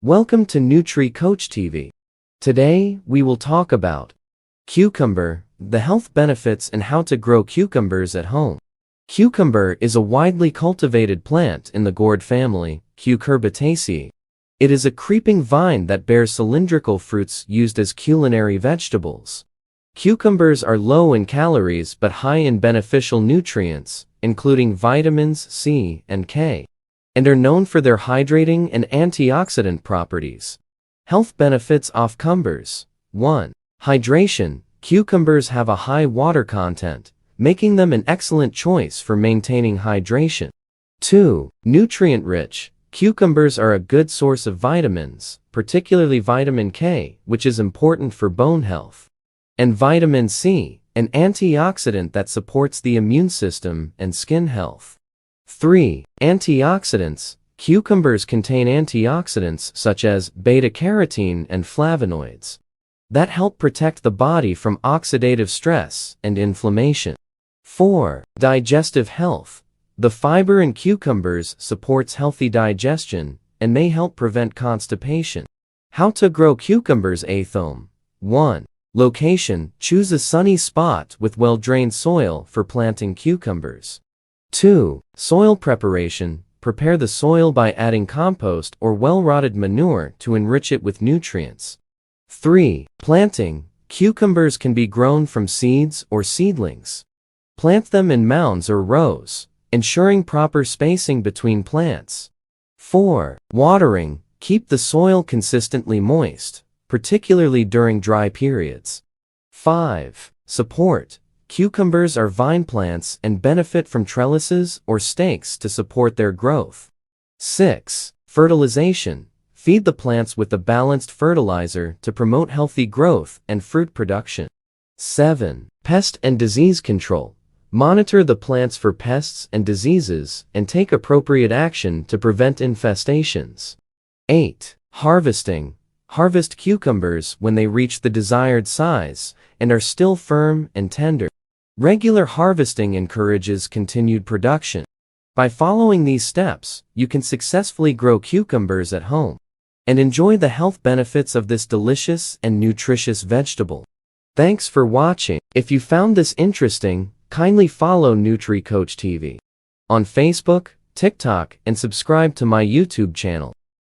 Welcome to Nutri-Coach TV. Today, we will talk about cucumber, the health benefits and how to grow cucumbers at home. Cucumber is a widely cultivated plant in the gourd family, Cucurbitaceae. It is a creeping vine that bears cylindrical fruits used as culinary vegetables. Cucumbers are low in calories but high in beneficial nutrients, including vitamins C and K, and are known for their hydrating and antioxidant properties. Health benefits of cucumbers. 1. Hydration. Cucumbers have a high water content, making them an excellent choice for maintaining hydration. 2. Nutrient-rich. Cucumbers are a good source of vitamins, particularly vitamin K, which is important for bone health, and vitamin C, an antioxidant that supports the immune system and skin health. 3. Antioxidants. Cucumbers contain antioxidants such as beta-carotene and flavonoids that help protect the body from oxidative stress and inflammation. 4. Digestive health. The fiber in cucumbers supports healthy digestion and may help prevent constipation. How to grow cucumbers at home. 1. Location. Choose a sunny spot with well-drained soil for planting cucumbers. 2. Soil preparation. Prepare the soil by adding compost or well-rotted manure to enrich it with nutrients. 3. Planting. Cucumbers can be grown from seeds or seedlings. Plant them in mounds or rows, ensuring proper spacing between plants. 4. Watering. Keep the soil consistently moist, particularly during dry periods. 5. Support. Cucumbers are vine plants and benefit from trellises or stakes to support their growth. 6. Fertilization. Feed the plants with a balanced fertilizer to promote healthy growth and fruit production. 7. Pest and disease control. Monitor the plants for pests and diseases and take appropriate action to prevent infestations. 8. Harvesting. Harvest cucumbers when they reach the desired size and are still firm and tender. Regular harvesting encourages continued production. By following these steps, you can successfully grow cucumbers at home and enjoy the health benefits of this delicious and nutritious vegetable. Thanks for watching. If you found this interesting, kindly follow Nutri-Coach TV on Facebook, TikTok, and subscribe to my YouTube channel.